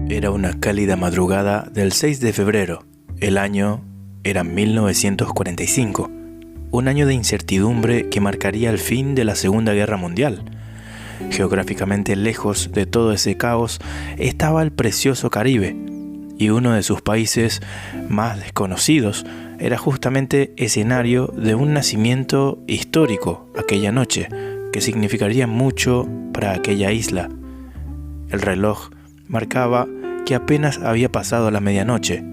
Era una cálida madrugada del 6 de febrero. El año era 1945, un año de incertidumbre que marcaría el fin de la Segunda Guerra Mundial. Geográficamente lejos de todo ese caos estaba el precioso Caribe, y uno de sus países más desconocidos era justamente escenario de un nacimiento histórico aquella noche, que significaría mucho para aquella isla. El reloj marcaba que apenas había pasado la medianoche,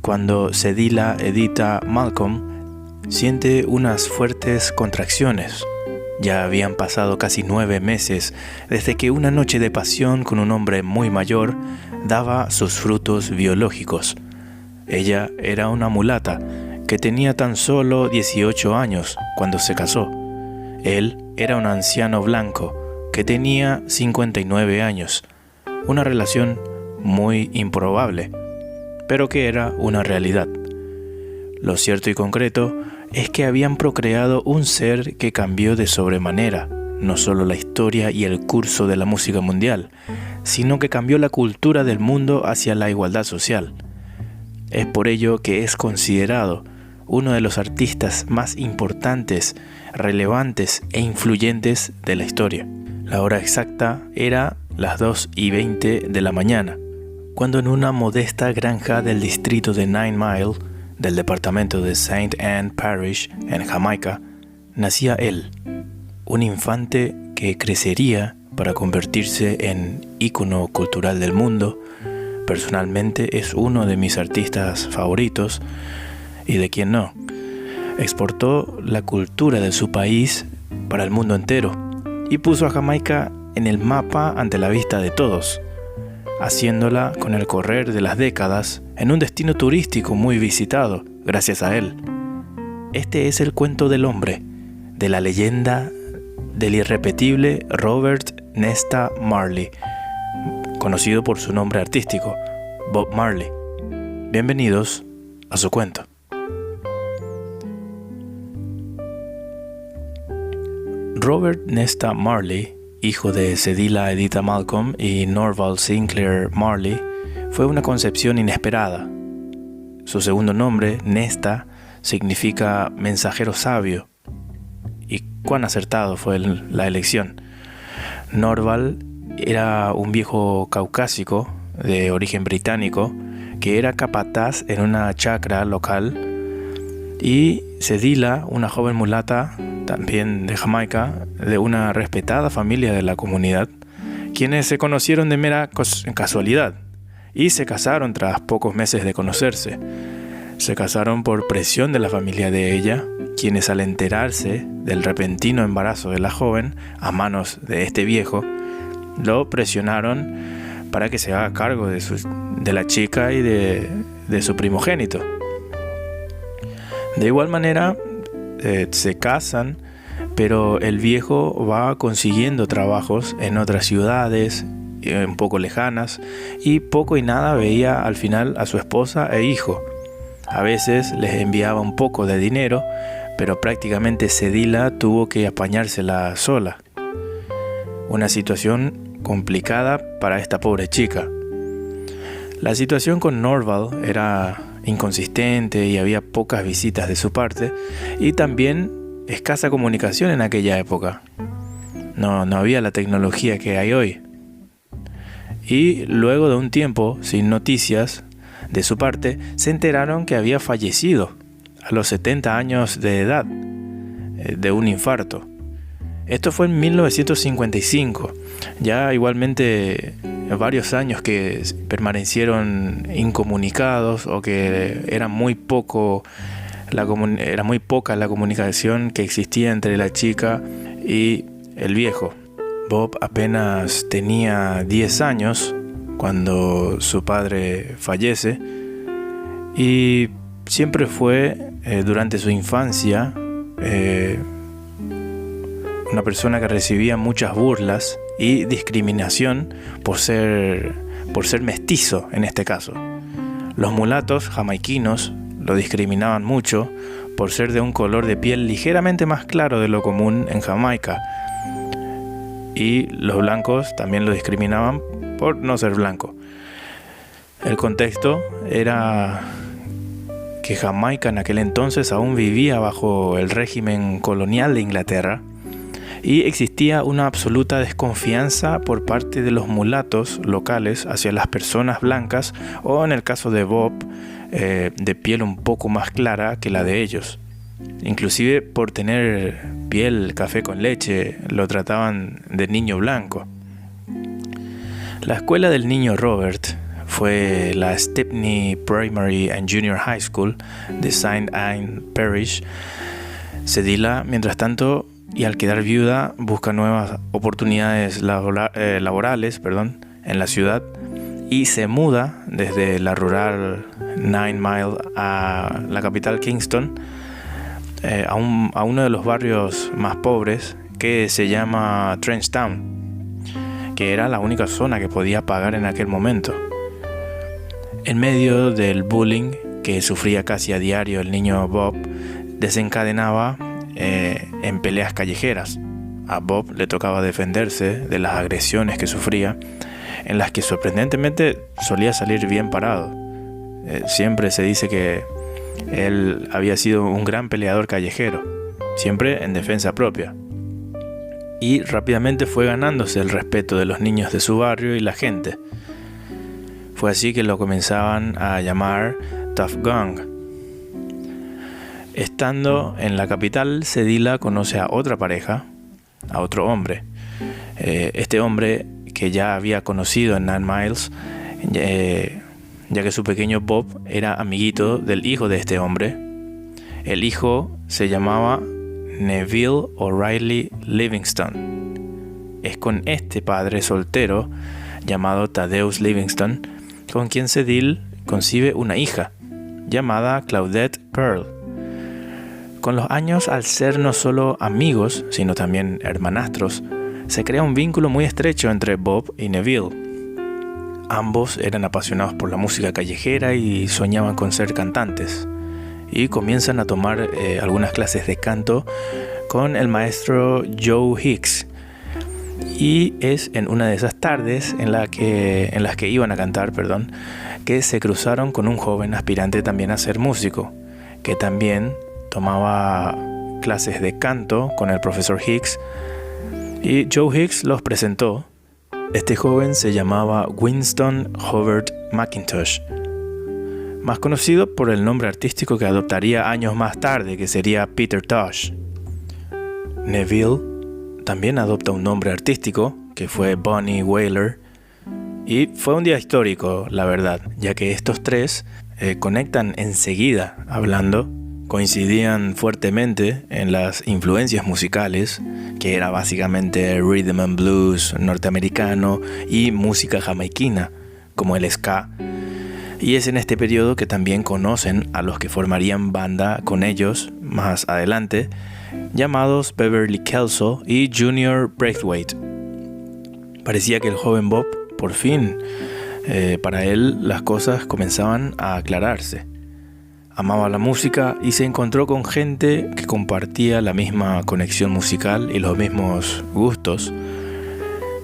cuando Cedila Editha Malcolm siente unas fuertes contracciones. Ya habían pasado casi 9 meses desde que una noche de pasión con un hombre muy mayor daba sus frutos biológicos. Ella era una mulata que tenía tan solo 18 años cuando se casó. Él era un anciano blanco que tenía 59 años. Una relación muy improbable, pero que era una realidad. Lo cierto y concreto es que habían procreado un ser que cambió de sobremanera no solo la historia y el curso de la música mundial, sino que cambió la cultura del mundo hacia la igualdad social. Es por ello que es considerado uno de los artistas más importantes, relevantes e influyentes de la historia. La hora exacta era las 2:20 de la mañana, cuando en una modesta granja del distrito de Nine Mile, del departamento de St. Anne Parish, en Jamaica, nacía él, un infante que crecería para convertirse en ícono cultural del mundo. Personalmente es uno de mis artistas favoritos, y de quién no. Exportó la cultura de su país para el mundo entero y puso a Jamaica en el mapa ante la vista de todos, haciéndola con el correr de las décadas en un destino turístico muy visitado gracias a él. Este es el cuento del hombre, de la leyenda del irrepetible Robert Nesta Marley, conocido por su nombre artístico, Bob Marley. Bienvenidos a su cuento. Robert Nesta Marley, hijo de Cedila Editha Malcolm y Norval Sinclair Marley, fue una concepción inesperada. Su segundo nombre, Nesta, significa mensajero sabio. Y cuán acertado fue la elección. Norval era un viejo caucásico de origen británico que era capataz en una chacra local, y Cedila, una joven mulata también de Jamaica, de una respetada familia de la comunidad, quienes se conocieron de mera casualidad y se casaron tras pocos meses de conocerse. Se casaron por presión de la familia de ella, quienes al enterarse del repentino embarazo de la joven a manos de este viejo, lo presionaron para que se haga cargo de la chica y de su primogénito. De igual manera, se casan, pero el viejo va consiguiendo trabajos en otras ciudades un poco lejanas, y poco y nada veía al final a su esposa e hijo. A veces les enviaba un poco de dinero, pero prácticamente Cedila tuvo que apañársela sola. Una situación complicada para esta pobre chica. La situación con Norval era inconsistente y había pocas visitas de su parte, y también escasa comunicación en aquella época. No había la tecnología que hay hoy. Y luego de un tiempo sin noticias de su parte, se enteraron que había fallecido a los 70 años de edad de un infarto. Esto fue en 1955. Ya igualmente varios años que permanecieron incomunicados, o que era muy poca la comunicación que existía entre la chica y el viejo. Bob apenas tenía 10 años cuando su padre fallece, y siempre fue durante su infancia una persona que recibía muchas burlas y discriminación por ser mestizo en este caso. Los mulatos jamaiquinos lo discriminaban mucho por ser de un color de piel ligeramente más claro de lo común en Jamaica, y los blancos también lo discriminaban por no ser blanco. El contexto era que Jamaica en aquel entonces aún vivía bajo el régimen colonial de Inglaterra y existía una absoluta desconfianza por parte de los mulatos locales hacia las personas blancas o, en el caso de Bob, de piel un poco más clara que la de ellos. Inclusive por tener piel café con leche lo trataban de niño blanco. La escuela del niño Robert fue la Stepney Primary and Junior High School de St. Anne Parish. Cedila, mientras tanto, y al quedar viuda, busca nuevas oportunidades laborales en la ciudad y se muda desde la rural 9 Mile a la capital Kingston, a uno de los barrios más pobres que se llama Trenchtown, que era la única zona que podía pagar en aquel momento. En medio del bullying que sufría casi a diario el niño Bob, desencadenaba en peleas callejeras. A Bob le tocaba defenderse de las agresiones que sufría, en las que sorprendentemente solía salir bien parado. Siempre se dice que él había sido un gran peleador callejero, siempre en defensa propia. Y rápidamente fue ganándose el respeto de los niños de su barrio y la gente. Fue así que lo comenzaban a llamar Tough Gang. Estando en la capital, Cedila conoce a otra pareja, a otro hombre. Este hombre que ya había conocido en 9 Miles, ya que su pequeño Bob era amiguito del hijo de este hombre. El hijo se llamaba Neville O'Reilly Livingston. Es con este padre soltero, llamado Thaddeus Livingston, con quien Cedille concibe una hija, llamada Claudette Pearl. Con los años, al ser no solo amigos, sino también hermanastros, se crea un vínculo muy estrecho entre Bob y Neville. Ambos eran apasionados por la música callejera y soñaban con ser cantantes, y comienzan a tomar algunas clases de canto con el maestro Joe Hicks. Y es en una de esas tardes en las que iban a cantar, que se cruzaron con un joven aspirante también a ser músico, que también tomaba clases de canto con el profesor Hicks, y Joe Hicks los presentó. Este joven se llamaba Winston Hobart McIntosh, más conocido por el nombre artístico que adoptaría años más tarde, que sería Peter Tosh. Neville también adopta un nombre artístico, que fue Bunny Wailer, y fue un día histórico, la verdad, ya que estos tres conectan enseguida hablando, coincidían fuertemente en las influencias musicales, que era básicamente rhythm and blues norteamericano y música jamaiquina, como el ska. Y es en este periodo que también conocen a los que formarían banda con ellos más adelante, llamados Beverly Kelso y Junior Braithwaite. Parecía que el joven Bob, por fin, para él las cosas comenzaban a aclararse. Amaba la música y se encontró con gente que compartía la misma conexión musical y los mismos gustos.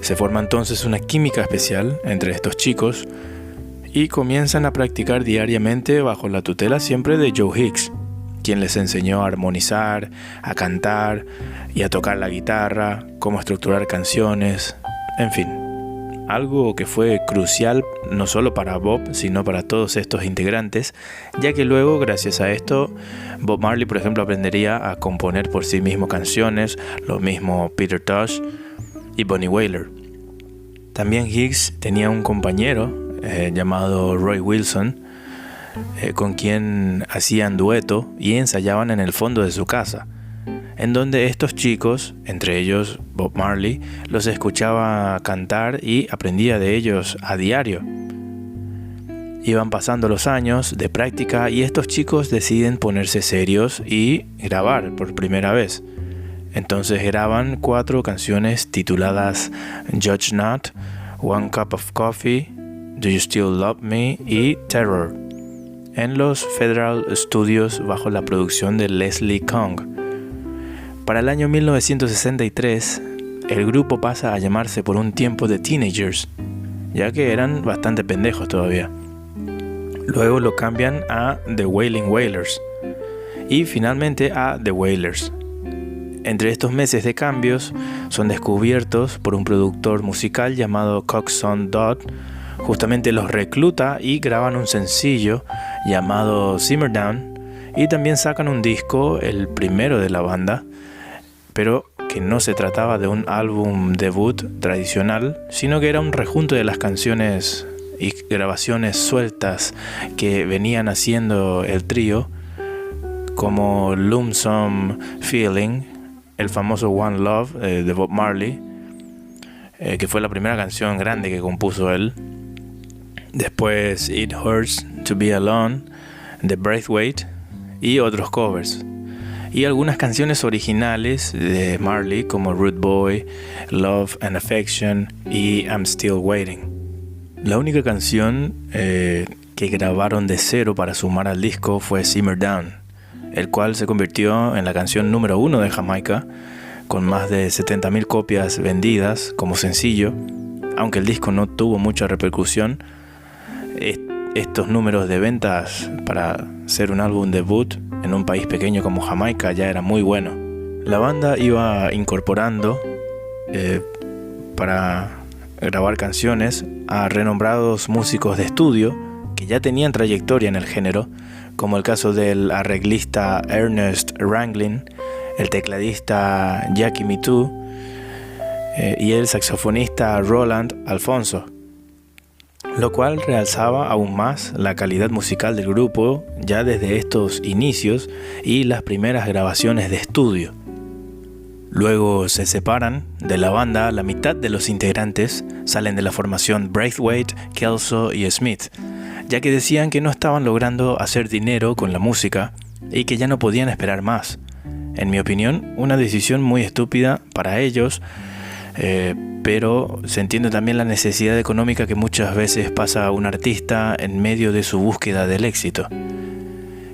Se forma entonces una química especial entre estos chicos y comienzan a practicar diariamente bajo la tutela siempre de Joe Hicks, quien les enseñó a armonizar, a cantar y a tocar la guitarra, cómo estructurar canciones, en fin. Algo que fue crucial no solo para Bob, sino para todos estos integrantes, ya que luego, gracias a esto, Bob Marley, por ejemplo, aprendería a componer por sí mismo canciones, lo mismo Peter Tosh y Bunny Wailer. También Hicks tenía un compañero llamado Roy Wilson, con quien hacían dueto y ensayaban en el fondo de su casa, en donde estos chicos, entre ellos Bob Marley, los escuchaba cantar y aprendía de ellos a diario. Iban pasando los años de práctica y estos chicos deciden ponerse serios y grabar por primera vez. Entonces graban 4 canciones tituladas Judge Not, One Cup of Coffee, Do You Still Love Me y Terror, en los Federal Studios bajo la producción de Leslie Kong. Para el año 1963, el grupo pasa a llamarse por un tiempo The Teenagers, ya que eran bastante pendejos todavía. Luego lo cambian a The Wailing Wailers y finalmente a The Wailers. Entre estos meses de cambios son descubiertos por un productor musical llamado Coxsone Dodd. Justamente los recluta y graban un sencillo llamado Simmer Down y también sacan un disco, el primero de la banda, pero que no se trataba de un álbum debut tradicional, sino que era un rejunto de las canciones y grabaciones sueltas que venían haciendo el trío, como Lonesome Feeling, el famoso One Love de Bob Marley, que fue la primera canción grande que compuso él. Después It Hurts to Be Alone de Braithwaite y otros covers. Y algunas canciones originales de Marley como Rude Boy, Love and Affection y I'm Still Waiting. La única canción que grabaron de cero para sumar al disco fue Simmer Down, el cual se convirtió en la canción número 1 de Jamaica, con más de 70.000 copias vendidas como sencillo. Aunque el disco no tuvo mucha repercusión, estos números de ventas para ser un álbum debut en un país pequeño como Jamaica ya era muy bueno. La banda iba incorporando para grabar canciones a renombrados músicos de estudio que ya tenían trayectoria en el género, como el caso del arreglista Ernest Ranglin, el tecladista Jackie Mittoo y el saxofonista Roland Alfonso, lo cual realzaba aún más la calidad musical del grupo ya desde estos inicios y las primeras grabaciones de estudio. Luego se separan de la banda. La mitad de los integrantes salen de la formación Braithwaite, Kelso y Smith, ya que decían que no estaban logrando hacer dinero con la música y que ya no podían esperar más. En mi opinión, una decisión muy estúpida para ellos, pero se entiende también la necesidad económica que muchas veces pasa un artista en medio de su búsqueda del éxito.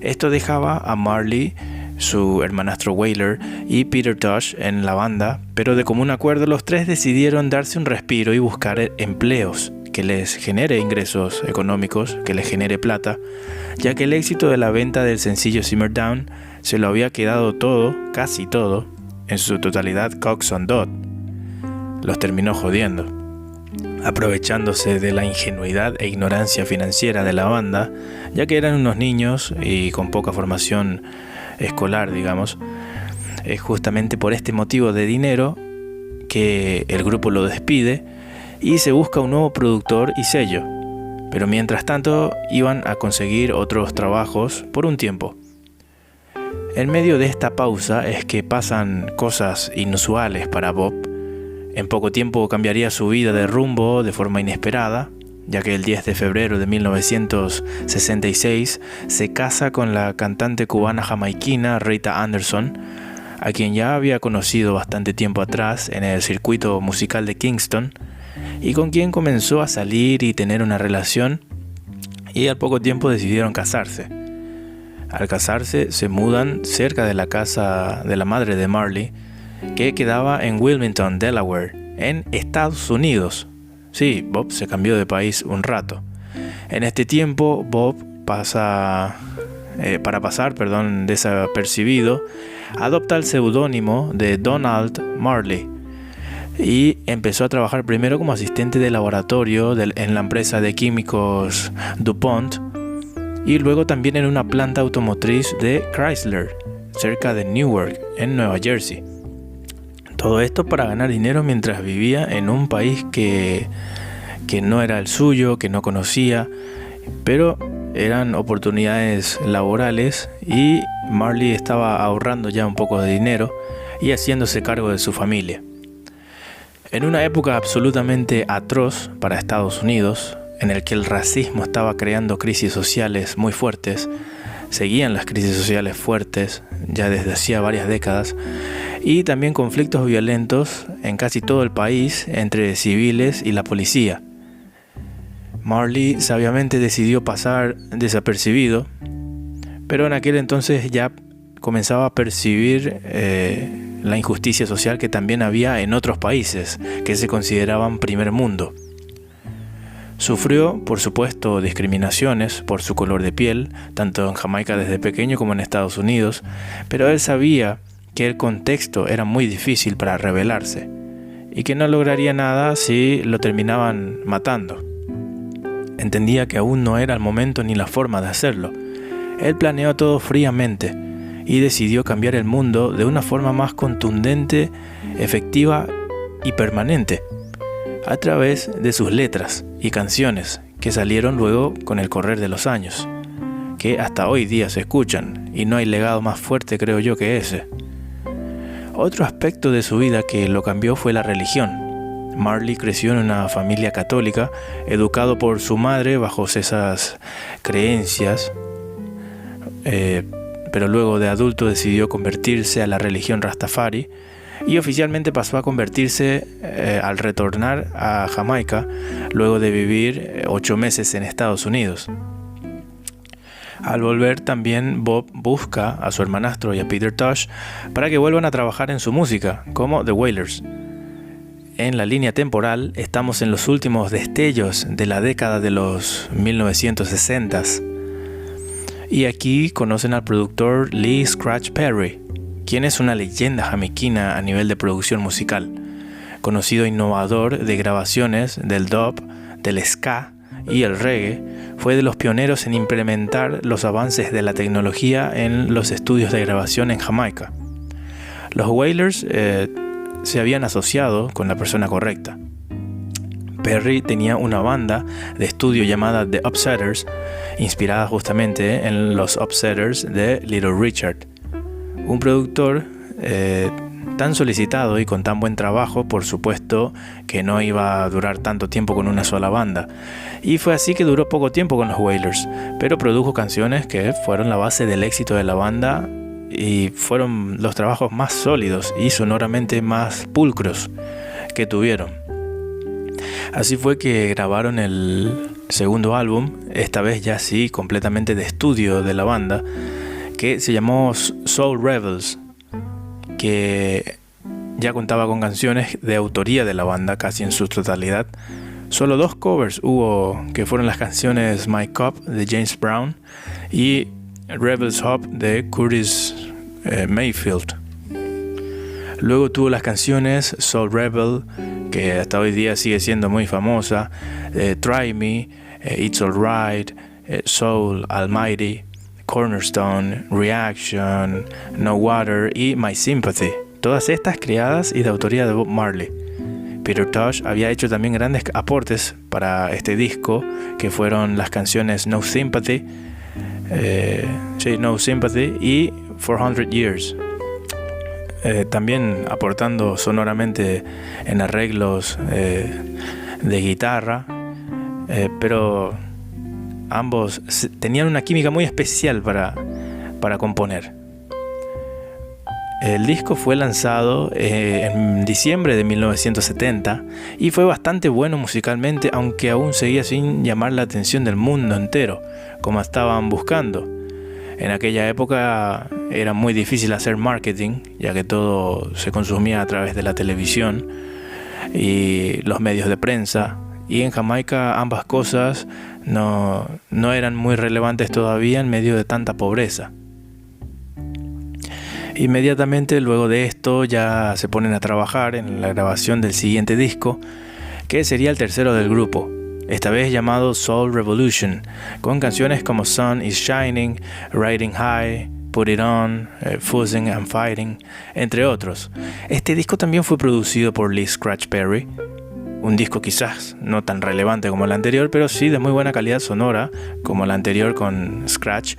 Esto dejaba a Marley, su hermanastro Wailer y Peter Tosh en la banda, pero de común acuerdo los tres decidieron darse un respiro y buscar empleos que les genere ingresos económicos, que les genere plata, ya que el éxito de la venta del sencillo Simmer Down se lo había quedado todo, casi todo, en su totalidad Coxsone Dodd. Los terminó jodiendo, aprovechándose de la ingenuidad e ignorancia financiera de la banda, ya que eran unos niños y con poca formación escolar, digamos. Es justamente por este motivo de dinero que el grupo lo despide y se busca un nuevo productor y sello, pero mientras tanto iban a conseguir otros trabajos por un tiempo. En medio de esta pausa es que pasan cosas inusuales para Bob. En poco tiempo cambiaría su vida de rumbo de forma inesperada, ya que el 10 de febrero de 1966 se casa con la cantante cubana jamaiquina Rita Anderson, a quien ya había conocido bastante tiempo atrás en el circuito musical de Kingston, y con quien comenzó a salir y tener una relación, y al poco tiempo decidieron casarse. Al casarse se mudan cerca de la casa de la madre de Marley, que quedaba en Wilmington, Delaware, en Estados Unidos. Sí, Bob se cambió de país un rato. En este tiempo, Bob para pasar desapercibido, adopta el seudónimo de Donald Marley y empezó a trabajar primero como asistente de laboratorio en la empresa de químicos DuPont y luego también en una planta automotriz de Chrysler, cerca de Newark, en Nueva Jersey. Todo esto para ganar dinero mientras vivía en un país que no era el suyo, que no conocía, pero eran oportunidades laborales y Marley estaba ahorrando ya un poco de dinero y haciéndose cargo de su familia. En una época absolutamente atroz para Estados Unidos, en el que el racismo estaba creando crisis sociales muy fuertes, seguían las crisis sociales fuertes ya desde hacía varias décadas, y también conflictos violentos en casi todo el país entre civiles y la policía. Marley sabiamente decidió pasar desapercibido, pero en aquel entonces ya comenzaba a percibir la injusticia social que también había en otros países que se consideraban primer mundo. Sufrió, por supuesto, discriminaciones por su color de piel, tanto en Jamaica desde pequeño como en Estados Unidos, pero él sabía que el contexto era muy difícil para rebelarse y que no lograría nada si lo terminaban matando. Entendía que aún no era el momento ni la forma de hacerlo. Él planeó todo fríamente y decidió cambiar el mundo de una forma más contundente, efectiva y permanente, a través de sus letras y canciones que salieron luego con el correr de los años, que hasta hoy día se escuchan, y no hay legado más fuerte, creo yo, que ese. Otro aspecto de su vida que lo cambió fue la religión. Marley creció en una familia católica, educado por su madre bajo esas creencias, pero luego de adulto decidió convertirse a la religión Rastafari y oficialmente pasó a convertirse al retornar a Jamaica luego de vivir 8 meses en Estados Unidos. Al volver también Bob busca a su hermanastro y a Peter Tosh para que vuelvan a trabajar en su música, como The Wailers. En la línea temporal estamos en los últimos destellos de la década de los 1960s. Y aquí conocen al productor Lee Scratch Perry, quien es una leyenda jamaiquina a nivel de producción musical, conocido innovador de grabaciones del dub, del ska y el reggae. Fue de los pioneros en implementar los avances de la tecnología en los estudios de grabación en Jamaica. Los Wailers se habían asociado con la persona correcta. Perry tenía una banda de estudio llamada The Upsetters, inspirada justamente en los Upsetters de Little Richard. Un productor tan solicitado y con tan buen trabajo, por supuesto que no iba a durar tanto tiempo con una sola banda. Y fue así que duró poco tiempo con los Wailers, pero produjo canciones que fueron la base del éxito de la banda y fueron los trabajos más sólidos y sonoramente más pulcros que tuvieron. Así fue que grabaron el segundo álbum, esta vez ya sí completamente de estudio de la banda, que se llamó Soul Rebels, que ya contaba con canciones de autoría de la banda casi en su totalidad. Solo 2 covers hubo, que fueron las canciones My Cup de James Brown y Rebels Hop de Curtis Mayfield. Luego tuvo las canciones Soul Rebel, que hasta hoy día sigue siendo muy famosa, Try Me, It's Alright, Soul Almighty, Cornerstone, Reaction, No Water y My Sympathy. Todas estas creadas y de autoría de Bob Marley. Peter Tosh había hecho también grandes aportes para este disco, que fueron las canciones No Sympathy, No Sympathy y 400 Years. También aportando sonoramente en arreglos de guitarra, pero ambos tenían una química muy especial para componer. El disco fue lanzado en diciembre de 1970 y fue bastante bueno musicalmente, aunque aún seguía sin llamar la atención del mundo entero, como estaban buscando. En aquella época era muy difícil hacer marketing, ya que todo se consumía a través de la televisión y los medios de prensa, y en Jamaica ambas cosas no eran muy relevantes todavía en medio de tanta pobreza. Inmediatamente luego de esto ya se ponen a trabajar en la grabación del siguiente disco, que sería el tercero del grupo, esta vez llamado Soul Revolution, con canciones como Sun is Shining, Riding High, Put It On, Fuzzing and Fighting, entre otros. Este disco también fue producido por Lee Scratch Perry, un disco quizás no tan relevante como el anterior, pero sí de muy buena calidad sonora, como el anterior con Scratch.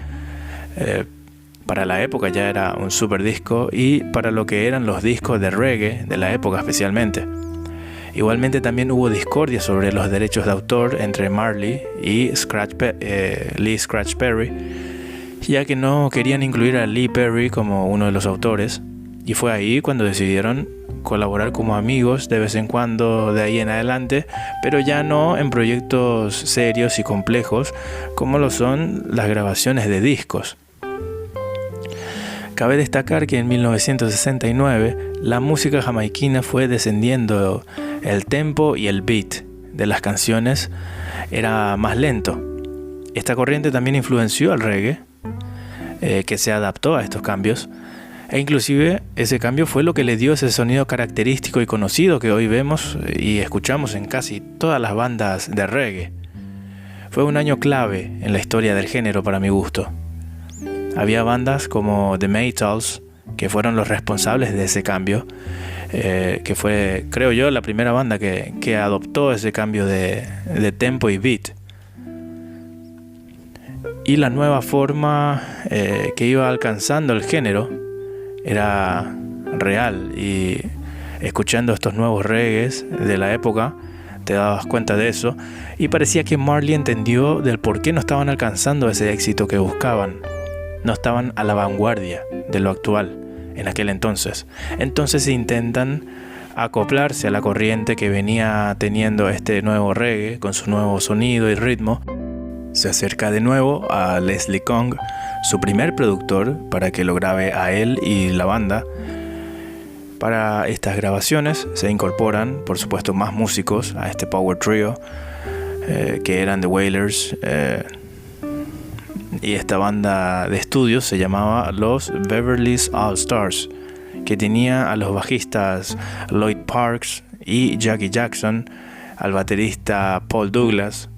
Para la época ya era un super disco, y para lo que eran los discos de reggae de la época especialmente. Igualmente también hubo discordia sobre los derechos de autor entre Marley y Lee Scratch Perry, ya que no querían incluir a Lee Perry como uno de los autores, y fue ahí cuando decidieron colaborar como amigos de vez en cuando de ahí en adelante, pero ya no en proyectos serios y complejos como lo son las grabaciones de discos. Cabe destacar que en 1969 la música jamaiquina fue descendiendo el tempo y el beat, de las canciones era más lento. Esta corriente también influenció al reggae, que se adaptó a estos cambios, e inclusive ese cambio fue lo que le dio ese sonido característico y conocido que hoy vemos y escuchamos en casi todas las bandas de reggae. Fue un año clave en la historia del género para mi gusto. Había bandas como The Maytals, que fueron los responsables de ese cambio, que fue, creo yo, la primera banda que adoptó ese cambio de tempo y beat. Y la nueva forma que iba alcanzando el género era real, y escuchando estos nuevos reggaes de la época te dabas cuenta de eso, y parecía que Marley entendió del por qué no estaban alcanzando ese éxito que buscaban. No estaban a la vanguardia de lo actual en aquel entonces. Entonces intentan acoplarse a la corriente que venía teniendo este nuevo reggae con su nuevo sonido y ritmo. Se acerca de nuevo a Leslie Kong, su primer productor, para que lo grabe a él y la banda. Para estas grabaciones se incorporan, por supuesto, más músicos a este power trio, que eran The Wailers, y esta banda de estudio se llamaba los Beverly's All Stars, que tenía a los bajistas Lloyd Parks y Jackie Jackson, al baterista Paul Douglas,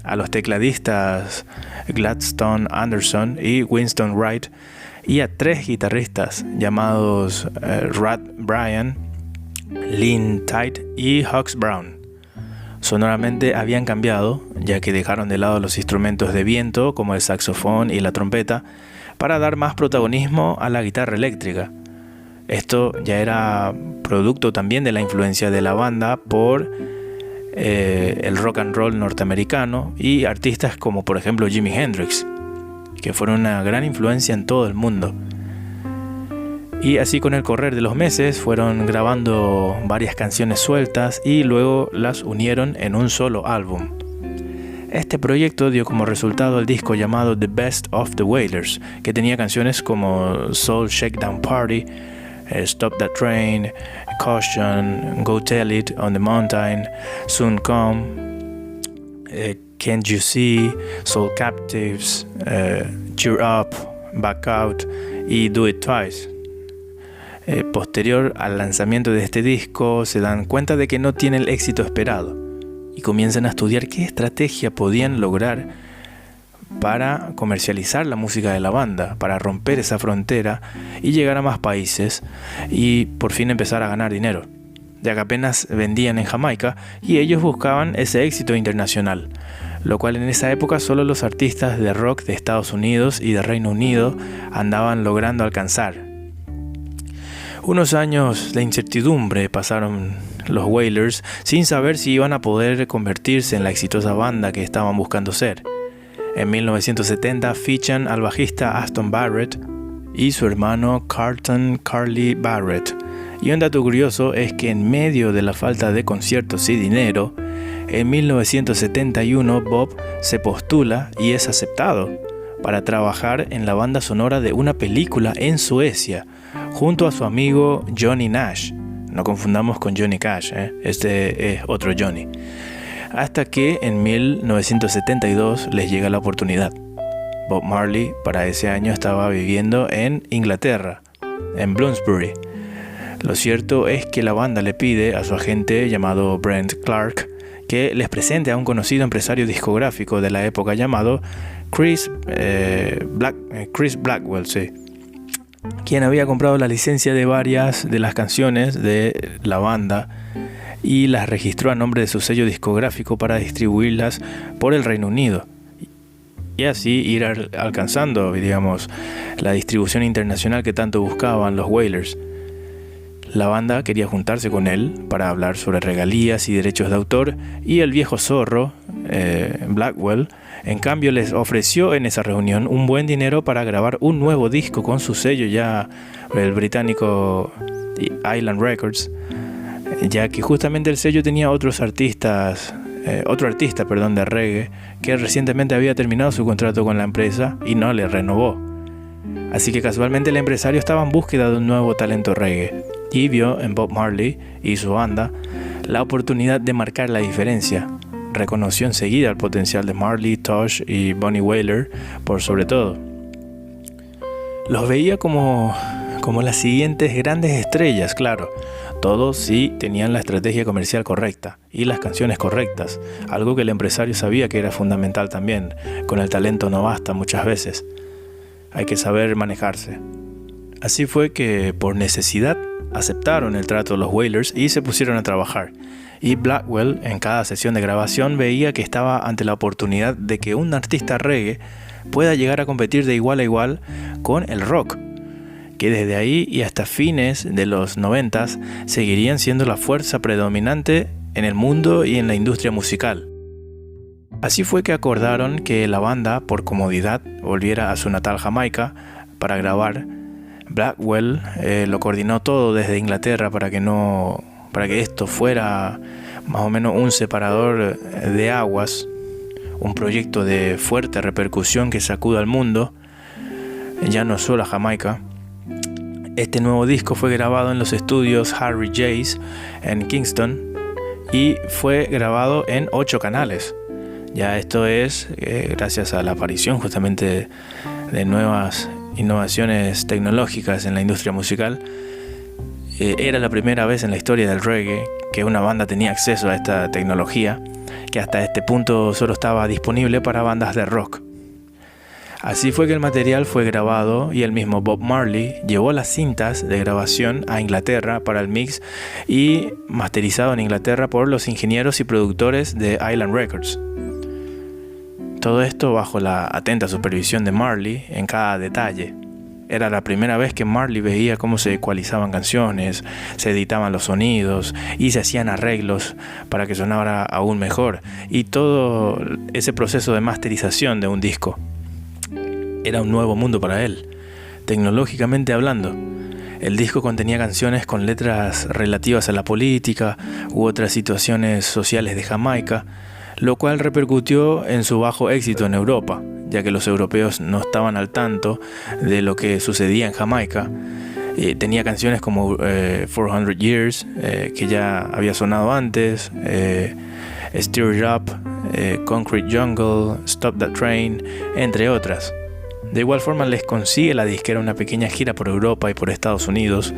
a los tecladistas Gladstone Anderson y Winston Wright, y a 3 guitarristas llamados Rad Bryan, Lynn Tite y Hux Brown. Sonoramente habían cambiado, ya que dejaron de lado los instrumentos de viento como el saxofón y la trompeta para dar más protagonismo a la guitarra eléctrica. Esto ya era producto también de la influencia de la banda por el rock and roll norteamericano y artistas como por ejemplo Jimi Hendrix, que fueron una gran influencia en todo el mundo. Y así, con el correr de los meses, fueron grabando varias canciones sueltas y luego las unieron en un solo álbum. Este proyecto dio como resultado el disco llamado The Best of the Wailers, que tenía canciones como Soul Shakedown Party, Stop That Train, Caution, Go Tell It on the Mountain, Soon Come, Can't You See, Soul Captives, Cheer Up, Back Out y Do It Twice. Posterior al lanzamiento de este disco, se dan cuenta de que no tiene el éxito esperado y comienzan a estudiar qué estrategia podían lograr para comercializar la música de la banda, para romper esa frontera y llegar a más países y por fin empezar a ganar dinero, ya que apenas vendían en Jamaica y ellos buscaban ese éxito internacional, lo cual en esa época solo los artistas de rock de Estados Unidos y de Reino Unido andaban logrando alcanzar. Unos años de incertidumbre pasaron los Wailers sin saber si iban a poder convertirse en la exitosa banda que estaban buscando ser. En 1970 fichan al bajista Aston Barrett y su hermano Carlton Carly Barrett. Y un dato curioso es que en medio de la falta de conciertos y dinero, en 1971 Bob se postula y es aceptado para trabajar en la banda sonora de una película en Suecia, junto a su amigo Johnny Nash. No confundamos con Johnny Cash, este es otro Johnny. Hasta que en 1972 les llega la oportunidad. Bob Marley para ese año estaba viviendo en Inglaterra, en Bloomsbury. Lo cierto es que la banda le pide a su agente llamado Brent Clark que les presente a un conocido empresario discográfico de la época llamado Chris Blackwell, sí, quien había comprado la licencia de varias de las canciones de la banda y las registró a nombre de su sello discográfico para distribuirlas por el Reino Unido y así ir alcanzando, digamos, la distribución internacional que tanto buscaban los Wailers. La banda quería juntarse con él para hablar sobre regalías y derechos de autor, y el viejo zorro, Blackwell, en cambio les ofreció en esa reunión un buen dinero para grabar un nuevo disco con su sello ya, el británico Island Records, ya que justamente el sello tenía otro artista de reggae que recientemente había terminado su contrato con la empresa y no le renovó. Así que casualmente el empresario estaba en búsqueda de un nuevo talento reggae y vio en Bob Marley y su banda la oportunidad de marcar la diferencia, reconoció enseguida el potencial de Marley, Tosh y Bunny Wailer por sobre todo. Los veía como las siguientes grandes estrellas, claro. Todos sí tenían la estrategia comercial correcta y las canciones correctas, algo que el empresario sabía que era fundamental también. Con el talento no basta muchas veces, hay que saber manejarse. Así fue que por necesidad aceptaron el trato de los Wailers y se pusieron a trabajar. Y Blackwell en cada sesión de grabación veía que estaba ante la oportunidad de que un artista reggae pueda llegar a competir de igual a igual con el rock, que desde ahí y hasta fines de los 90s seguirían siendo la fuerza predominante en el mundo y en la industria musical. Así fue que acordaron que la banda, por comodidad, volviera a su natal Jamaica para grabar. Blackwell lo coordinó todo desde Inglaterra para que esto fuera más o menos un separador de aguas, un proyecto de fuerte repercusión que sacuda al mundo, ya no solo a Jamaica. Este nuevo disco fue grabado en los estudios Harry Jays en Kingston y fue grabado en 8 canales. Ya esto es gracias a la aparición justamente de nuevas innovaciones tecnológicas en la industria musical. Era la primera vez en la historia del reggae que una banda tenía acceso a esta tecnología, que hasta este punto solo estaba disponible para bandas de rock. Así fue que el material fue grabado y el mismo Bob Marley llevó las cintas de grabación a Inglaterra para el mix y masterizado en Inglaterra por los ingenieros y productores de Island Records. Todo esto bajo la atenta supervisión de Marley en cada detalle. Era la primera vez que Marley veía cómo se ecualizaban canciones, se editaban los sonidos y se hacían arreglos para que sonara aún mejor. Y todo ese proceso de masterización de un disco era un nuevo mundo para él, tecnológicamente hablando. El disco contenía canciones con letras relativas a la política u otras situaciones sociales de Jamaica, lo cual repercutió en su bajo éxito en Europa, ya que los europeos no estaban al tanto de lo que sucedía en Jamaica. Tenía canciones como 400 Years, que ya había sonado antes, Stir It Up, Concrete Jungle, Stop That Train, entre otras. De igual forma les consigue la disquera una pequeña gira por Europa y por Estados Unidos,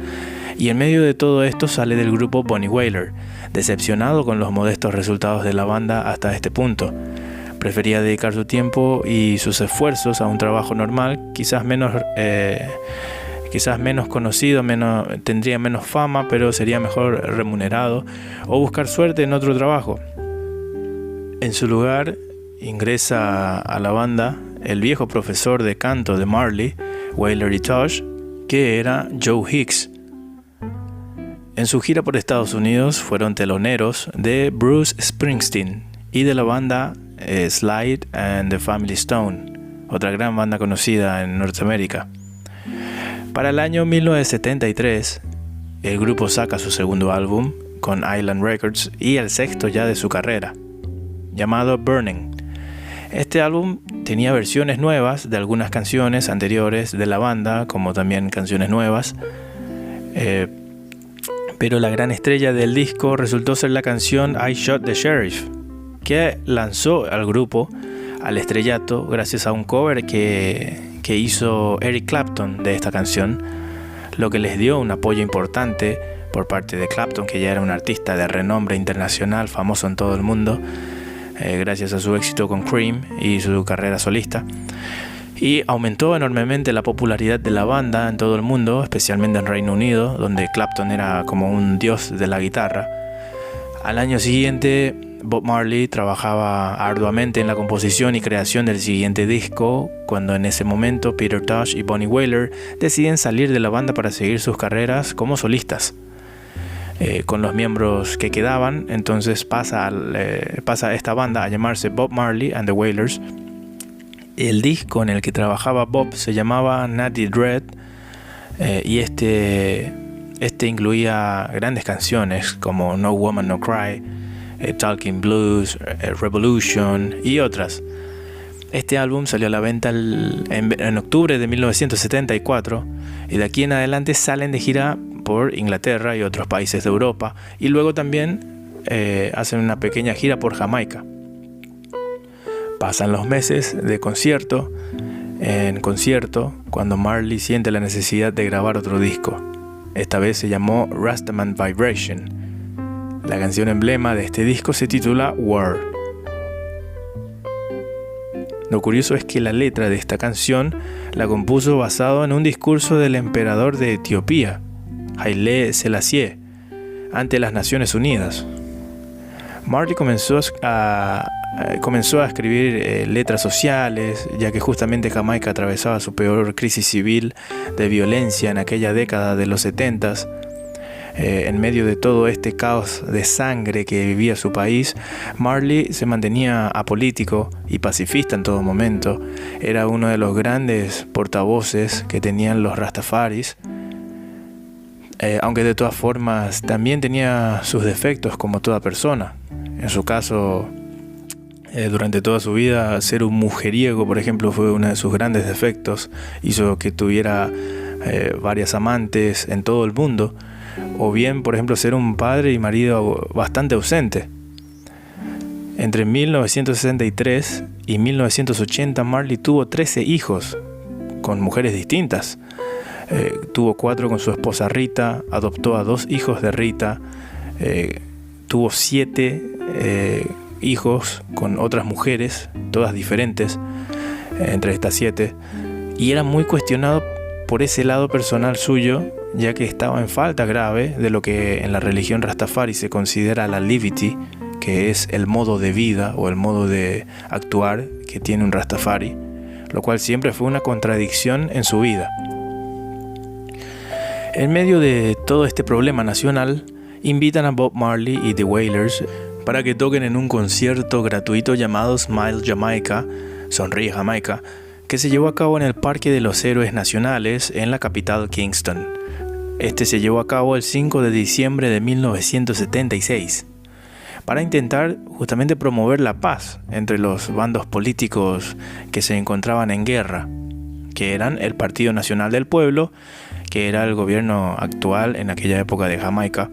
y en medio de todo esto sale del grupo Bunny Wailer, decepcionado con los modestos resultados de la banda hasta este punto. Prefería dedicar su tiempo y sus esfuerzos a un trabajo normal, quizás menos conocido, tendría menos fama, pero sería mejor remunerado, o buscar suerte en otro trabajo. En su lugar ingresa a la banda el viejo profesor de canto de Marley, Wailer y Tosh, que era Joe Hicks. En su gira por Estados Unidos fueron teloneros de Bruce Springsteen y de la banda Sly and the Family Stone, otra gran banda conocida en Norteamérica. Para el año 1973, el grupo saca su segundo álbum con Island Records y el sexto ya de su carrera, llamado Burning. Este álbum tenía versiones nuevas de algunas canciones anteriores de la banda, como también canciones nuevas, pero la gran estrella del disco resultó ser la canción I Shot the Sheriff, que lanzó al grupo al estrellato gracias a un cover que hizo Eric Clapton de esta canción, lo que les dio un apoyo importante por parte de Clapton, que ya era un artista de renombre internacional, famoso en todo el mundo, gracias a su éxito con Cream y su carrera solista, y aumentó enormemente la popularidad de la banda en todo el mundo, especialmente en Reino Unido, donde Clapton era como un dios de la guitarra. Al año siguiente, Bob Marley trabajaba arduamente en la composición y creación del siguiente disco, cuando en ese momento Peter Tosh y Bunny Wailer deciden salir de la banda para seguir sus carreras como solistas. Con los miembros que quedaban, entonces pasa esta banda a llamarse Bob Marley and the Wailers. El disco en el que trabajaba Bob se llamaba Natty Dread, y este incluía grandes canciones como No Woman No Cry, Talking Blues, Revolution y otras. Este álbum salió a la venta en octubre de 1974, y de aquí en adelante salen de gira por Inglaterra y otros países de Europa, y luego también hacen una pequeña gira por Jamaica. Pasan los meses de concierto en concierto cuando Marley siente la necesidad de grabar otro disco. Esta vez se llamó Rastaman Vibration. La canción emblema de este disco se titula War. Lo curioso es que la letra de esta canción la compuso basado en un discurso del emperador de Etiopía, Haile Selassie, ante las Naciones Unidas. Marley comenzó a escribir letras sociales, ya que justamente Jamaica atravesaba su peor crisis civil de violencia en aquella década de los 70s. En medio de todo este caos de sangre que vivía su país, Marley se mantenía apolítico y pacifista en todo momento. Era uno de los grandes portavoces que tenían los Rastafaris, aunque de todas formas también tenía sus defectos como toda persona. En su caso, durante toda su vida, ser un mujeriego, por ejemplo, fue uno de sus grandes defectos. Hizo que tuviera varias amantes en todo el mundo. O bien, por ejemplo, ser un padre y marido bastante ausente. Entre 1963 y 1980, Marley tuvo 13 hijos con mujeres distintas. Tuvo 4 con su esposa Rita, adoptó a 2 hijos de Rita, tuvo 7 hijos con otras mujeres, todas diferentes, entre estas 7, y era muy cuestionado por ese lado personal suyo, ya que estaba en falta grave de lo que en la religión Rastafari se considera la levity, que es el modo de vida o el modo de actuar que tiene un Rastafari, lo cual siempre fue una contradicción en su vida. En medio de todo este problema nacional, invitan a Bob Marley y The Wailers para que toquen en un concierto gratuito llamado Smile Jamaica, Sonríe Jamaica, que se llevó a cabo en el Parque de los Héroes Nacionales en la capital Kingston. Este se llevó a cabo el 5 de diciembre de 1976, para intentar justamente promover la paz entre los bandos políticos que se encontraban en guerra, que eran el Partido Nacional del Pueblo, que era el gobierno actual en aquella época de Jamaica,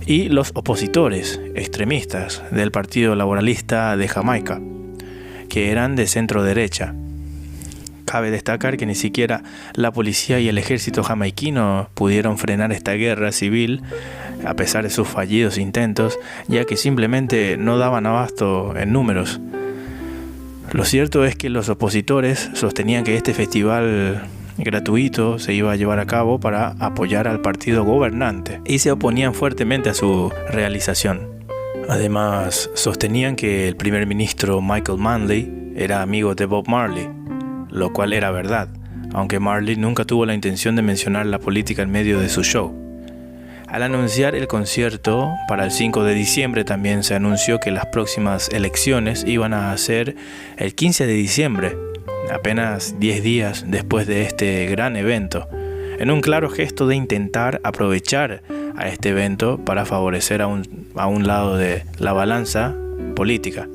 y los opositores extremistas del Partido Laboralista de Jamaica, que eran de centro derecha. Cabe destacar que ni siquiera la policía y el ejército jamaiquino pudieron frenar esta guerra civil, a pesar de sus fallidos intentos, ya que simplemente no daban abasto en números. Lo cierto es que los opositores sostenían que este festival gratuito se iba a llevar a cabo para apoyar al partido gobernante y se oponían fuertemente a su realización. Además, sostenían que el primer ministro Michael Manley era amigo de Bob Marley, lo cual era verdad, aunque Marley nunca tuvo la intención de mencionar la política en medio de su show. Al anunciar el concierto para el 5 de diciembre, también se anunció que las próximas elecciones iban a ser el 15 de diciembre, apenas 10 días después de este gran evento, en un claro gesto de intentar aprovechar a este evento para favorecer a un lado de la balanza política.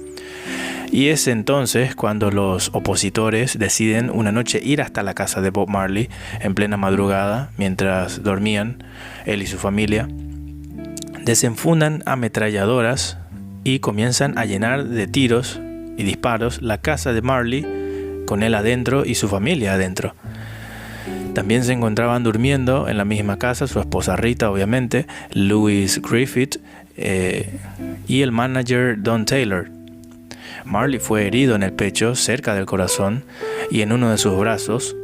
Y es entonces cuando los opositores deciden una noche ir hasta la casa de Bob Marley en plena madrugada, mientras dormían él y su familia, desenfundan ametralladoras y comienzan a llenar de tiros y disparos la casa de Marley, con él adentro y su familia adentro. También se encontraban durmiendo en la misma casa su esposa Rita, obviamente, Louis Griffith y el manager Don Taylor. Marley fue herido en el pecho, cerca del corazón, y en uno de sus brazos.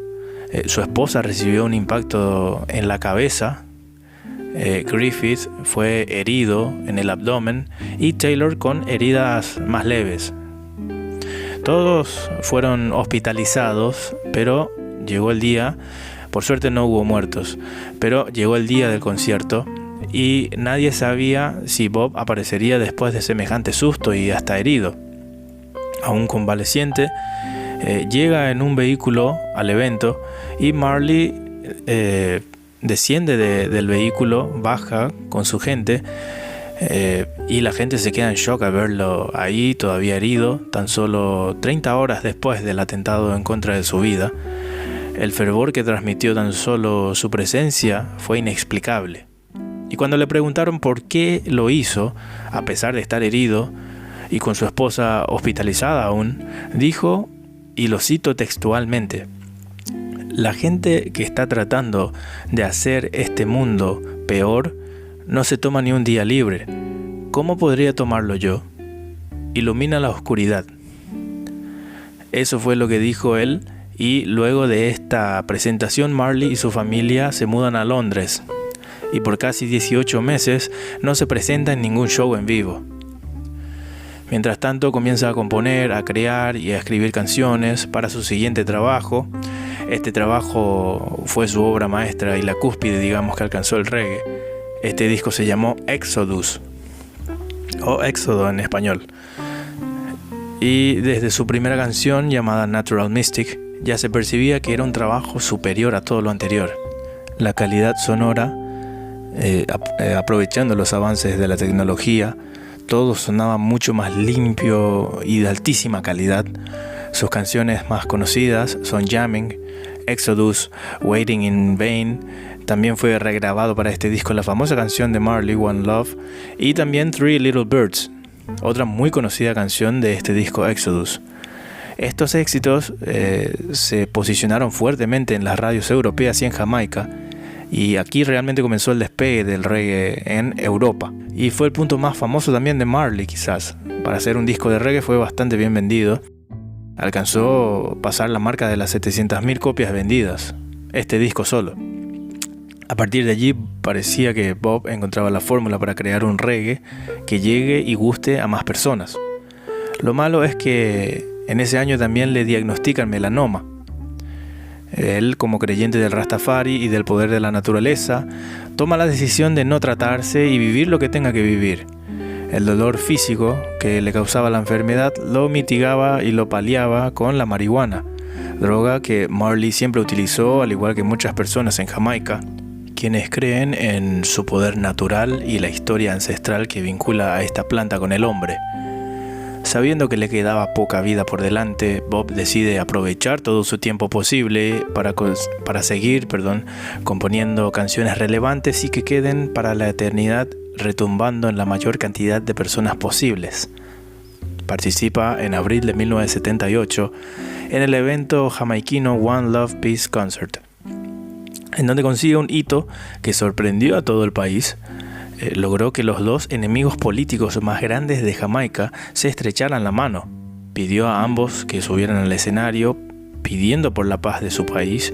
Su esposa recibió un impacto en la cabeza. Griffith fue herido en el abdomen y Taylor con heridas más leves. Todos fueron hospitalizados, pero llegó el día, por suerte no hubo muertos, pero llegó el día del concierto y nadie sabía si Bob aparecería después de semejante susto y hasta herido. Aún convaleciente, llega en un vehículo al evento y Marley desciende del vehículo, baja con su gente, y la gente se queda en shock al verlo ahí todavía herido, tan solo 30 horas después del atentado en contra de su vida. El fervor que transmitió tan solo su presencia fue inexplicable. Y cuando le preguntaron por qué lo hizo, a pesar de estar herido, y con su esposa hospitalizada aún, dijo, y lo cito textualmente: "La gente que está tratando de hacer este mundo peor no se toma ni un día libre. ¿Cómo podría tomarlo yo? Ilumina la oscuridad". Eso fue lo que dijo él, y luego de esta presentación Marley y su familia se mudan a Londres, y por casi 18 meses no se presenta en ningún show en vivo. Mientras tanto comienza a componer, a crear y a escribir canciones para su siguiente trabajo. Este trabajo fue su obra maestra y la cúspide, digamos, que alcanzó el reggae. Este disco se llamó Exodus, o Éxodo en español. Y desde su primera canción, llamada Natural Mystic, ya se percibía que era un trabajo superior a todo lo anterior. La calidad sonora, aprovechando los avances de la tecnología, todo sonaba mucho más limpio y de altísima calidad. Sus canciones más conocidas son Jamming, Exodus, Waiting in Vain. También fue regrabado para este disco la famosa canción de Marley, One Love, y también Three Little Birds, otra muy conocida canción de este disco Exodus. Estos éxitos se posicionaron fuertemente en las radios europeas y en Jamaica, y aquí realmente comenzó el despegue del reggae en Europa. Y fue el punto más famoso también de Marley, quizás. Para hacer un disco de reggae fue bastante bien vendido. Alcanzó a pasar la marca de las 700.000 copias vendidas, este disco solo. A partir de allí parecía que Bob encontraba la fórmula para crear un reggae que llegue y guste a más personas. Lo malo es que en ese año también le diagnostican melanoma. Él, como creyente del Rastafari y del poder de la naturaleza, toma la decisión de no tratarse y vivir lo que tenga que vivir. El dolor físico que le causaba la enfermedad lo mitigaba y lo paliaba con la marihuana, droga que Marley siempre utilizó, al igual que muchas personas en Jamaica, quienes creen en su poder natural y la historia ancestral que vincula a esta planta con el hombre. Sabiendo que le quedaba poca vida por delante, Bob decide aprovechar todo su tiempo posible para seguir componiendo canciones relevantes y que queden para la eternidad, retumbando en la mayor cantidad de personas posibles. Participa en abril de 1978 en el evento jamaiquino One Love Peace Concert, en donde consigue un hito que sorprendió a todo el país. Logró que los dos enemigos políticos más grandes de Jamaica se estrecharan la mano. Pidió a ambos que subieran al escenario, pidiendo por la paz de su país,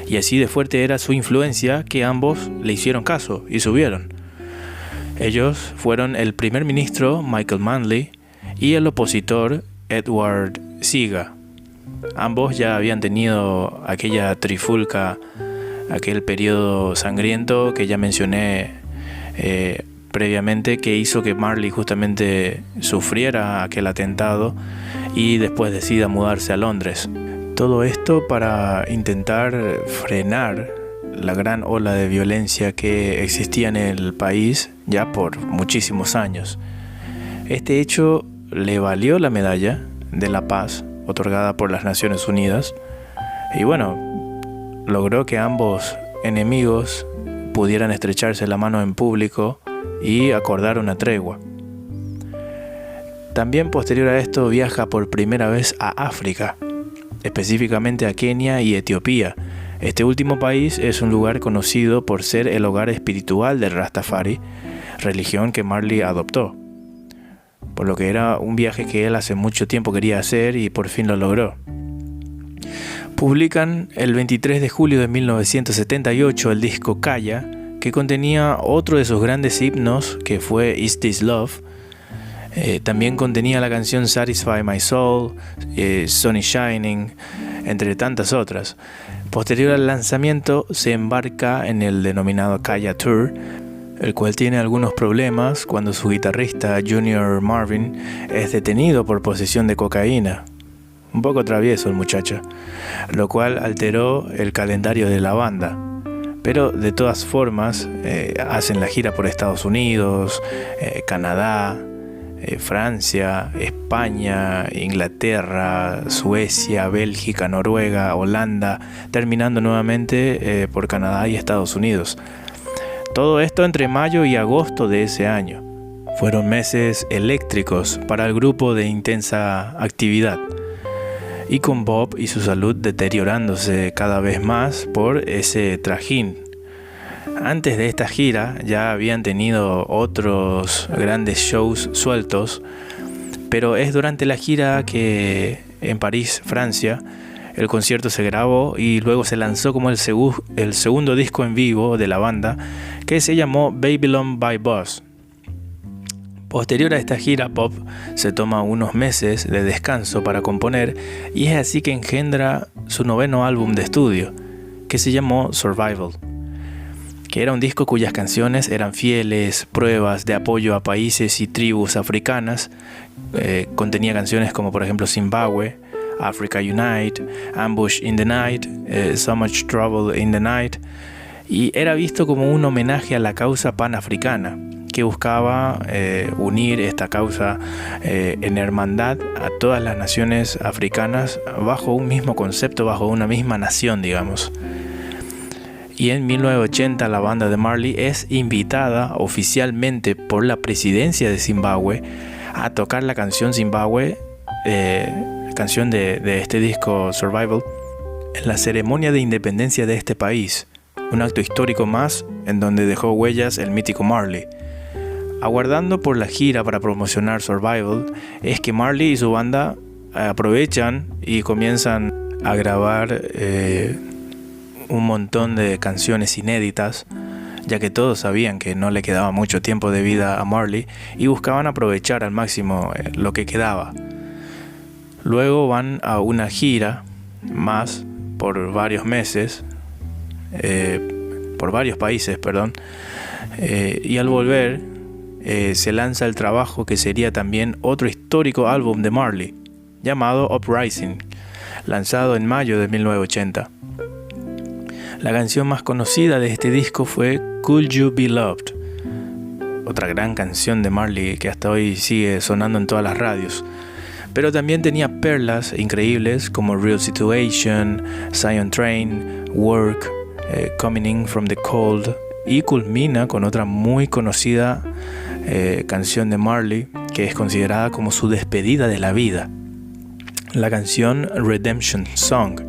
y así de fuerte era su influencia que ambos le hicieron caso y subieron. Ellos fueron el primer ministro Michael Manley y el opositor Edward Seaga. Ambos ya habían tenido aquella trifulca, aquel periodo sangriento que ya mencioné previamente, que hizo que Marley justamente sufriera aquel atentado y después decida mudarse a Londres. Todo esto para intentar frenar la gran ola de violencia que existía en el país ya por muchísimos años. Este hecho le valió la medalla de la paz otorgada por las Naciones Unidas, y bueno, logró que ambos enemigos pudieran estrecharse la mano en público y acordar una tregua. También posterior a esto viaja por primera vez a África, específicamente a Kenia y Etiopía. Este último país es un lugar conocido por ser el hogar espiritual del Rastafari, religión que Marley adoptó, por lo que era un viaje que él hace mucho tiempo quería hacer y por fin lo logró. Publican el 23 de julio de 1978 el disco Kaya, que contenía otro de sus grandes himnos, que fue Is This Love. También contenía la canción Satisfy My Soul, Sun is Shining, entre tantas otras. Posterior al lanzamiento se embarca en el denominado Kaya Tour, el cual tiene algunos problemas cuando su guitarrista Junior Marvin es detenido por posesión de cocaína. Un poco travieso el muchacho, lo cual alteró el calendario de la banda. Pero de todas formas hacen la gira por Estados Unidos, Canadá, Francia, España, Inglaterra, Suecia, Bélgica, Noruega, Holanda, terminando nuevamente por Canadá y Estados Unidos. Todo esto entre mayo y agosto de ese año. Fueron meses eléctricos para el grupo de intensa actividad, y con Bob y su salud deteriorándose cada vez más por ese trajín. Antes de esta gira ya habían tenido otros grandes shows sueltos, pero es durante la gira que en París, Francia, el concierto se grabó y luego se lanzó como el segundo disco en vivo de la banda, que se llamó Babylon by Bus. Posterior a esta gira, Bob se toma unos meses de descanso para componer, y es así que engendra su 9º álbum de estudio, que se llamó Survival, que era un disco cuyas canciones eran fieles pruebas de apoyo a países y tribus africanas. Contenía canciones como por ejemplo Zimbabwe, Africa Unite, Ambush in the Night, So Much Trouble in the Night, y era visto como un homenaje a la causa panafricana, que buscaba unir esta causa en hermandad a todas las naciones africanas bajo un mismo concepto, bajo una misma nación, digamos. Y en 1980 la banda de Marley es invitada oficialmente por la presidencia de Zimbabue a tocar la canción Zimbabwe, canción de este disco Survival, en la ceremonia de independencia de este país, un acto histórico más en donde dejó huellas el mítico Marley. Aguardando por la gira para promocionar Survival, es que Marley y su banda aprovechan y comienzan a grabar un montón de canciones inéditas, ya que todos sabían que no le quedaba mucho tiempo de vida a Marley y buscaban aprovechar al máximo lo que quedaba. Luego van a una gira más por varios meses, por varios países, y al volver se lanza el trabajo que sería también otro histórico álbum de Marley, llamado Uprising, lanzado en mayo de 1980. La canción más conocida de este disco fue Could You Be Loved, otra gran canción de Marley que hasta hoy sigue sonando en todas las radios. Pero también tenía perlas increíbles como Real Situation, Zion Train, Work, Coming In From The Cold, y culmina con otra muy conocida canción de Marley que es considerada como su despedida de la vida, la canción Redemption Song.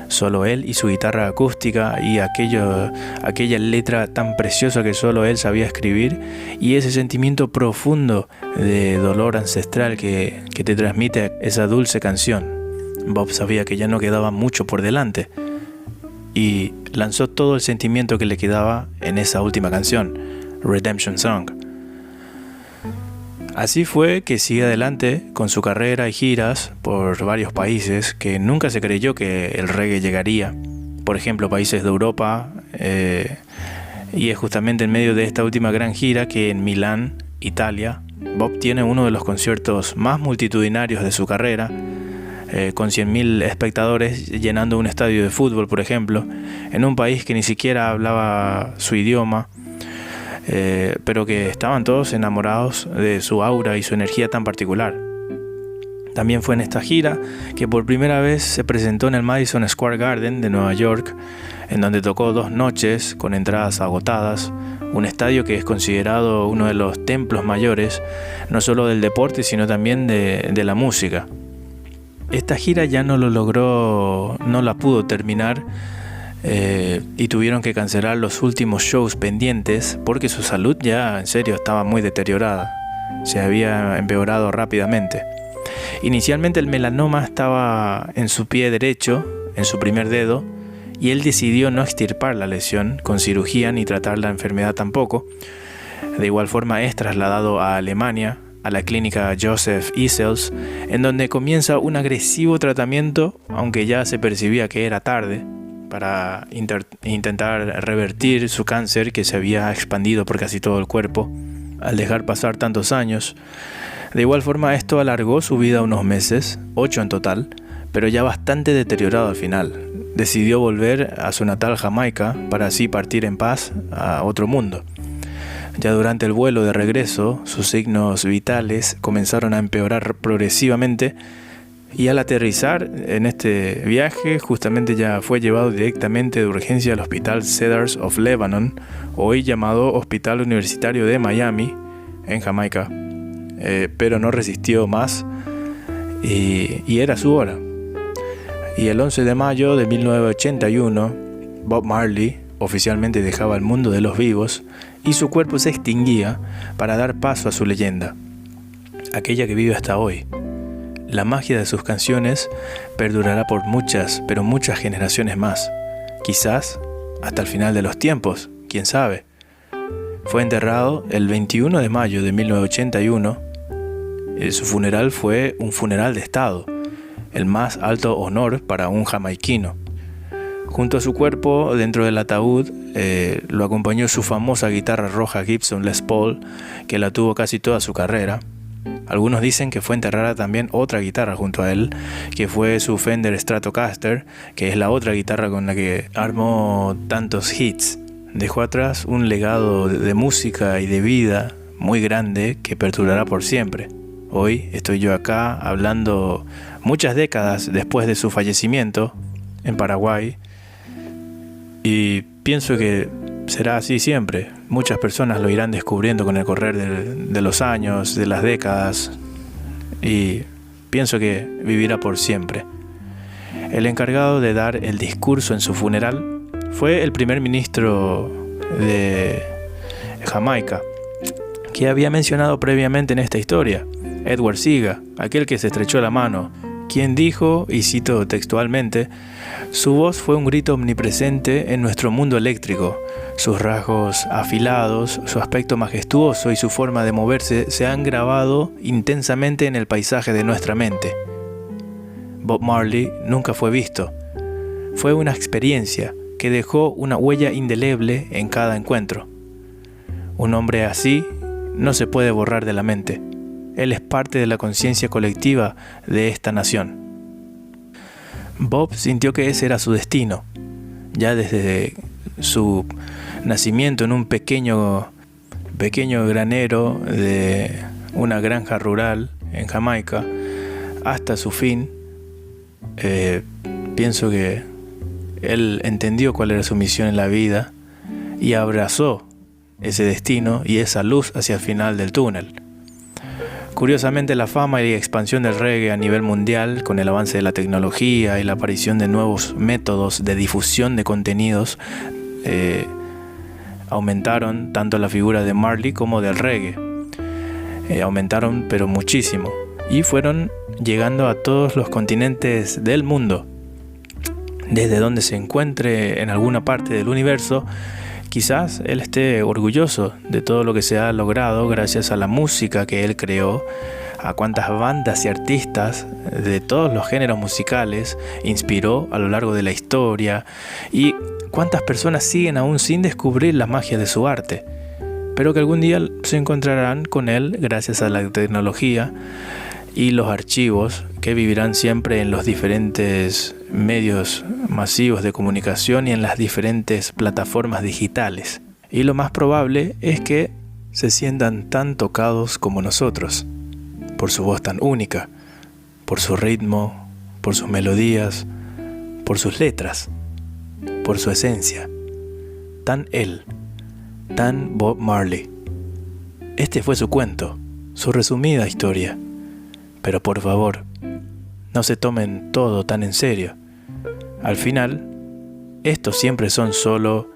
Solo él y su guitarra acústica y aquella letra tan preciosa que solo él sabía escribir, y ese sentimiento profundo de dolor ancestral que te transmite esa dulce canción. Bob sabía que ya no quedaba mucho por delante y lanzó todo el sentimiento que le quedaba en esa última canción, Redemption Song. Así fue que sigue adelante con su carrera y giras por varios países que nunca se creyó que el reggae llegaría. Por ejemplo, países de Europa, y es justamente en medio de esta última gran gira que en Milán, Italia, Bob tiene uno de los conciertos más multitudinarios de su carrera, con 100.000 espectadores llenando un estadio de fútbol, por ejemplo, en un país que ni siquiera hablaba su idioma, pero que estaban todos enamorados de su aura y su energía tan particular. También fue en esta gira que por primera vez se presentó en el Madison Square Garden de Nueva York, en donde tocó 2 noches con entradas agotadas, un estadio que es considerado uno de los templos mayores, no solo del deporte sino también de la música. Esta gira ya no la pudo terminar, y tuvieron que cancelar los últimos shows pendientes porque su salud ya en serio estaba muy deteriorada, se había empeorado rápidamente. Inicialmente el melanoma estaba en su pie derecho, en su primer dedo, y él decidió no extirpar la lesión con cirugía ni tratar la enfermedad tampoco. De igual forma es trasladado a Alemania, a la clínica Joseph Easels, en donde comienza un agresivo tratamiento, aunque ya se percibía que era tarde, para intentar revertir su cáncer que se había expandido por casi todo el cuerpo al dejar pasar tantos años. De igual forma esto alargó su vida unos meses, 8 en total, pero ya bastante deteriorado al final. Decidió volver a su natal Jamaica para así partir en paz a otro mundo. Ya durante el vuelo de regreso, sus signos vitales comenzaron a empeorar progresivamente, y al aterrizar en este viaje justamente ya fue llevado directamente de urgencia al Hospital Cedars of Lebanon, hoy llamado Hospital Universitario de Miami, en Jamaica, pero no resistió más y era su hora. Y el 11 de mayo de 1981, Bob Marley oficialmente dejaba el mundo de los vivos y su cuerpo se extinguía para dar paso a su leyenda, aquella que vive hasta hoy. La magia de sus canciones perdurará por muchas, pero muchas generaciones más. Quizás hasta el final de los tiempos, quién sabe. Fue enterrado el 21 de mayo de 1981. Su funeral fue un funeral de estado, el más alto honor para un jamaiquino. Junto a su cuerpo, dentro del ataúd, lo acompañó su famosa guitarra roja Gibson Les Paul, que la tuvo casi toda su carrera. Algunos dicen que fue enterrada también otra guitarra junto a él, que fue su Fender Stratocaster, que es la otra guitarra con la que armó tantos hits. Dejó atrás un legado de música y de vida muy grande que perdurará por siempre. Hoy estoy yo acá hablando muchas décadas después de su fallecimiento en Paraguay y pienso que será así siempre. Muchas personas lo irán descubriendo con el correr de los años, de las décadas, y pienso que vivirá por siempre. El encargado de dar el discurso en su funeral fue el primer ministro de Jamaica, que había mencionado previamente en esta historia, Edward Seaga, aquel que se estrechó la mano, quien dijo, y cito textualmente: «Su voz fue un grito omnipresente en nuestro mundo eléctrico. Sus rasgos afilados, su aspecto majestuoso y su forma de moverse se han grabado intensamente en el paisaje de nuestra mente». Bob Marley nunca fue visto. Fue una experiencia que dejó una huella indeleble en cada encuentro. Un hombre así no se puede borrar de la mente. Él es parte de la conciencia colectiva de esta nación. Bob sintió que ese era su destino. Ya desde su nacimiento en un pequeño granero de una granja rural en Jamaica hasta su fin, pienso que él entendió cuál era su misión en la vida y abrazó ese destino y esa luz hacia el final del túnel. Curiosamente, la fama y expansión del reggae a nivel mundial, con el avance de la tecnología y la aparición de nuevos métodos de difusión de contenidos, aumentaron tanto la figura de Marley como del reggae. Aumentaron pero muchísimo y fueron llegando a todos los continentes del mundo. Desde donde se encuentre en alguna parte del universo, quizás él esté orgulloso de todo lo que se ha logrado gracias a la música que él creó, a cuántas bandas y artistas de todos los géneros musicales inspiró a lo largo de la historia y cuántas personas siguen aún sin descubrir la magia de su arte, pero que algún día se encontrarán con él gracias a la tecnología y los archivos que vivirán siempre en los diferentes medios masivos de comunicación y en las diferentes plataformas digitales. Y lo más probable es que se sientan tan tocados como nosotros, por su voz tan única, por su ritmo, por sus melodías, por sus letras, por su esencia. Tan él, tan Bob Marley. Este fue su cuento, su resumida historia. Pero por favor, no se tomen todo tan en serio. Al final, estos siempre son solo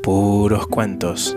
puros cuentos.